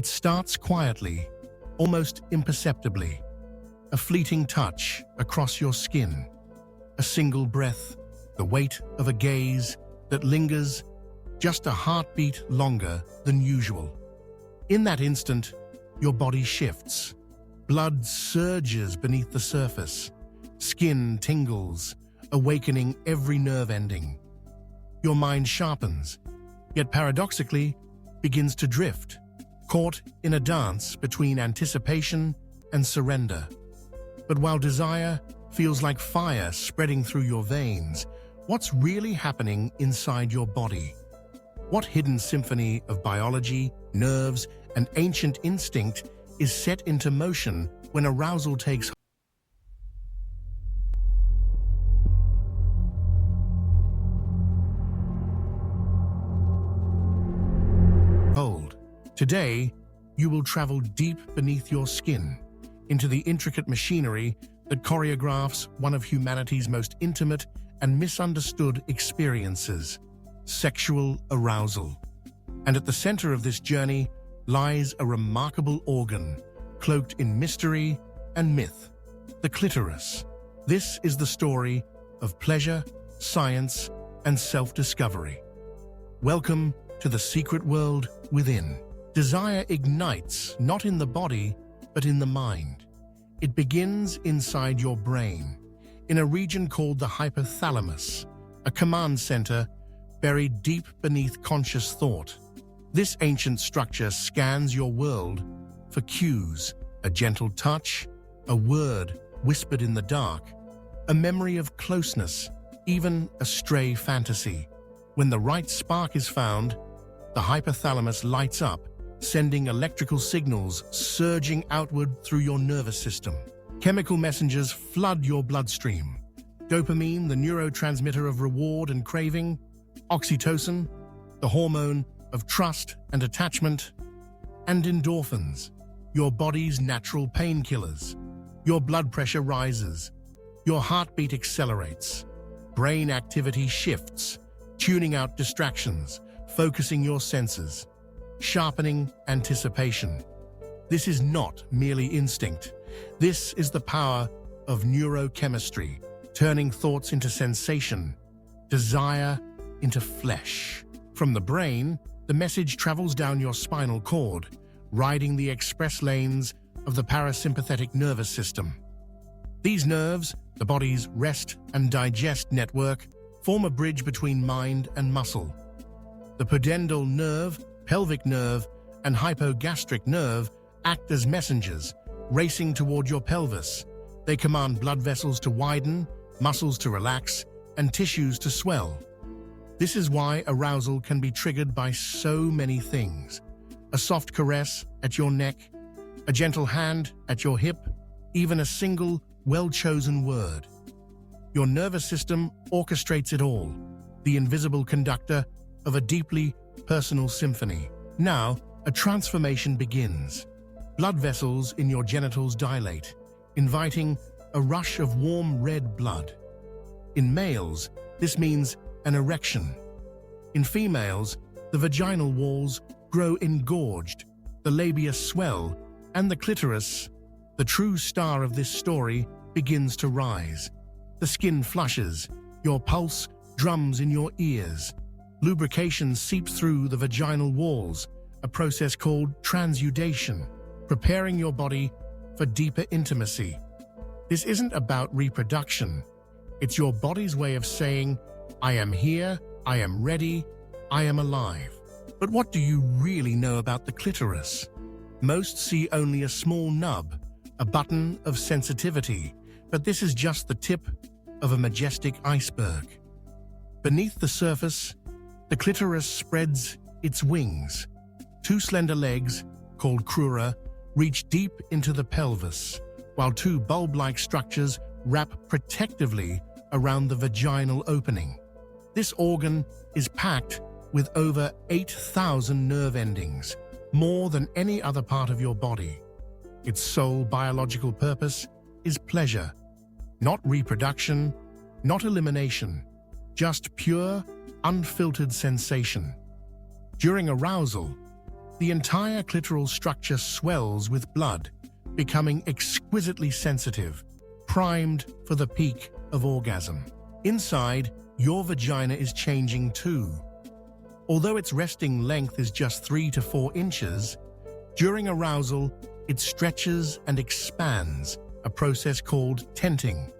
It starts quietly, almost imperceptibly. A fleeting touch across your skin, a single breath, the weight of a gaze that lingers just a heartbeat longer than usual. In that instant, your body shifts. Blood surges beneath the surface. Skin tingles, awakening every nerve ending. Your mind sharpens, yet paradoxically begins to drift, caught in a dance between anticipation and surrender. But while desire feels like fire spreading through your veins, what's really happening inside your body? What hidden symphony of biology, nerves, and ancient instinct is set into motion when arousal takes hold? Today, you will travel deep beneath your skin, into the intricate machinery that choreographs one of humanity's most intimate and misunderstood experiences, sexual arousal. And at the center of this journey lies a remarkable organ, cloaked in mystery and myth, the clitoris. This is the story of pleasure, science, and self-discovery. Welcome to the secret world within. Desire ignites not in the body, but in the mind. It begins inside your brain, in a region called the hypothalamus, a command center buried deep beneath conscious thought. This ancient structure scans your world for cues, a gentle touch, a word whispered in the dark, a memory of closeness, even a stray fantasy. When the right spark is found, the hypothalamus lights up, sending electrical signals surging outward through your nervous system. Chemical messengers flood your bloodstream. Dopamine, the neurotransmitter of reward and craving; oxytocin, the hormone of trust and attachment; and endorphins, your body's natural painkillers. Your blood pressure rises. Your heartbeat accelerates. Brain activity shifts, tuning out distractions, focusing your senses, sharpening anticipation. This is not merely instinct. This is the power of neurochemistry, turning thoughts into sensation, desire into flesh. From the brain, the message travels down your spinal cord, riding the express lanes of the parasympathetic nervous system. These nerves, the body's rest and digest network, form a bridge between mind and muscle. The pudendal nerve, pelvic nerve, and hypogastric nerve act as messengers, racing toward your pelvis. They command blood vessels to widen, muscles to relax, and tissues to swell. This is why arousal can be triggered by so many things. A soft caress at your neck, a gentle hand at your hip, even a single, well-chosen word. Your nervous system orchestrates it all, the invisible conductor of a deeply personal symphony. Now, a transformation begins. Blood vessels in your genitals dilate, inviting a rush of warm red blood. In males, this means an erection. In females, the vaginal walls grow engorged, the labia swell, and the clitoris, the true star of this story, begins to rise. The skin flushes, your pulse drums in your ears. Lubrication seeps through the vaginal walls, a process called transudation, preparing your body for deeper intimacy. This isn't about reproduction. It's your body's way of saying, I am here, I am ready, I am alive. But what do you really know about the clitoris? Most see only a small nub, a button of sensitivity, but this is just the tip of a majestic iceberg. Beneath the surface, the clitoris spreads its wings. Two slender legs, called crura, reach deep into the pelvis, while two bulb-like structures wrap protectively around the vaginal opening. This organ is packed with over 8,000 nerve endings, more than any other part of your body. Its sole biological purpose is pleasure, not reproduction, not elimination, just pure, unfiltered sensation. During arousal, The entire clitoral structure swells with blood, becoming exquisitely sensitive, primed for the peak of orgasm. Inside, your vagina is changing too. Although its resting length is just 3 to 4 inches, during arousal, it stretches and expands, a process called tenting.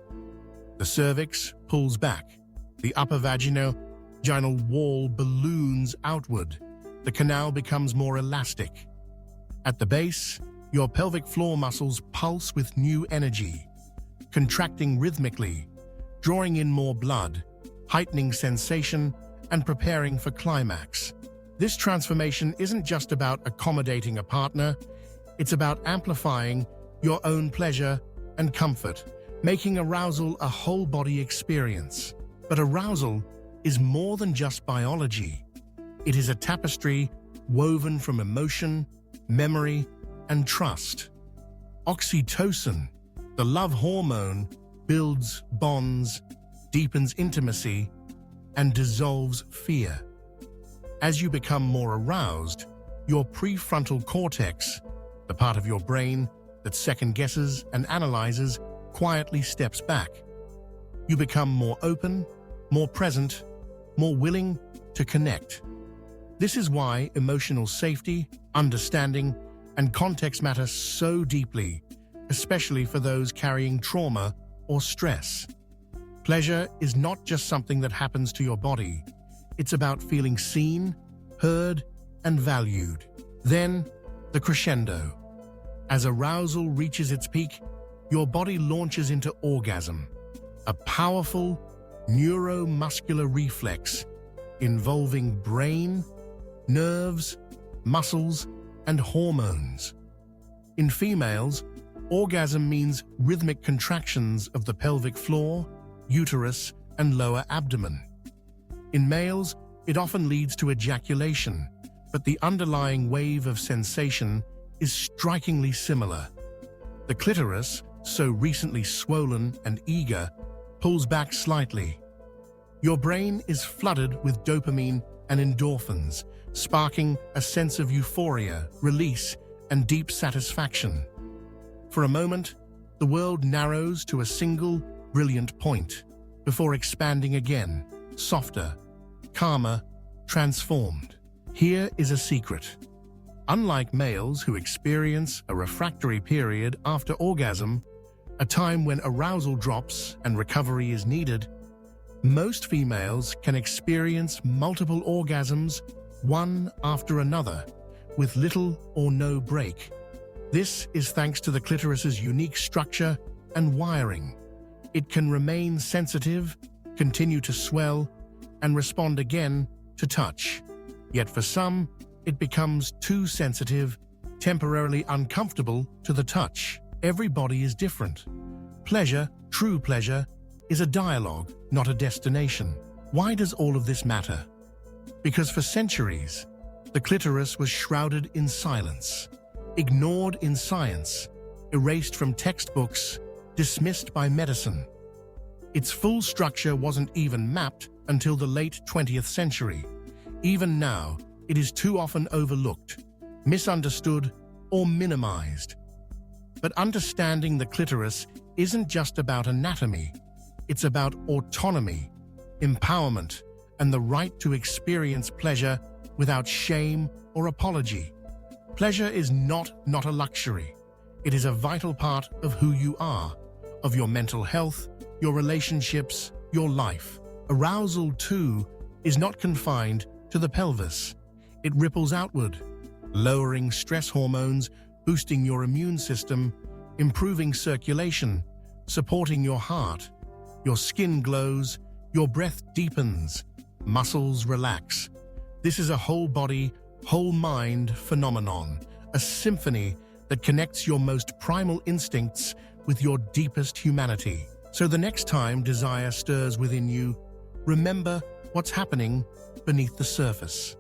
The cervix pulls back. The upper vaginal wall balloons outward. The canal becomes more elastic. At the base, your pelvic floor muscles pulse with new energy, contracting rhythmically, drawing in more blood, heightening sensation, and preparing for climax. This transformation isn't just about accommodating a partner, it's about amplifying your own pleasure and comfort, making arousal a whole-body experience. But arousal is more than just biology. It is a tapestry woven from emotion, memory, and trust. Oxytocin, the love hormone, builds bonds, deepens intimacy, and dissolves fear. As you become more aroused, your prefrontal cortex, the part of your brain that second-guesses and analyzes, quietly steps back. You become more open, more present, more willing to connect. This is why emotional safety, understanding, and context matter so deeply, especially for those carrying trauma or stress. Pleasure is not just something that happens to your body. It's about feeling seen, heard, and valued. Then, the crescendo. As arousal reaches its peak, your body launches into orgasm, a powerful neuromuscular reflex involving brain, nerves, muscles, and hormones. In females, orgasm means rhythmic contractions of the pelvic floor, uterus, and lower abdomen. In males, it often leads to ejaculation, but the underlying wave of sensation is strikingly similar. The clitoris, so recently swollen and eager, pulls back slightly. Your brain is flooded with dopamine and endorphins, sparking a sense of euphoria, release, and deep satisfaction. For a moment, the world narrows to a single, brilliant point, before expanding again, softer, calmer, transformed. Here is a secret. Unlike males who experience a refractory period after orgasm, a time when arousal drops and recovery is needed, most females can experience multiple orgasms, one after another, with little or no break. This is thanks to the clitoris's unique structure and wiring. It can remain sensitive, continue to swell, and respond again to touch. Yet for some, it becomes too sensitive, temporarily uncomfortable to the touch. Every body is different. Pleasure, true pleasure, is a dialogue, not a destination. Why does all of this matter? Because for centuries, the clitoris was shrouded in silence, ignored in science, erased from textbooks, dismissed by medicine. Its full structure wasn't even mapped until the late 20th century. Even now, it is too often overlooked, misunderstood, or minimized. But understanding the clitoris isn't just about anatomy. It's about autonomy, empowerment, and the right to experience pleasure without shame or apology. Pleasure is not a luxury. It is a vital part of who you are, of your mental health, your relationships, your life. Arousal, too, is not confined to the pelvis. It ripples outward, lowering stress hormones, boosting your immune system, improving circulation, supporting your heart. Your skin glows, your breath deepens, muscles relax. This is a whole-body, whole-mind phenomenon, a symphony that connects your most primal instincts with your deepest humanity. So the next time desire stirs within you, remember what's happening beneath the surface.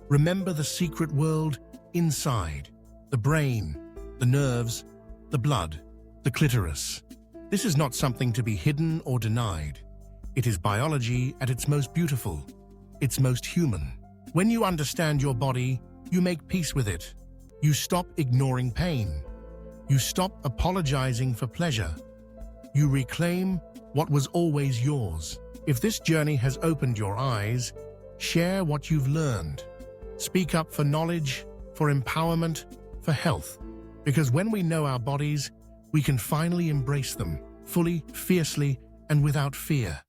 Remember the secret world inside, the brain, the nerves, the blood, the clitoris. This is not something to be hidden or denied. It is biology at its most beautiful, its most human. When you understand your body, you make peace with it. You stop ignoring pain. You stop apologizing for pleasure. You reclaim what was always yours. If this journey has opened your eyes, share what you've learned. Speak up for knowledge, for empowerment, for health. Because when we know our bodies, we can finally embrace them fully, fiercely, and without fear.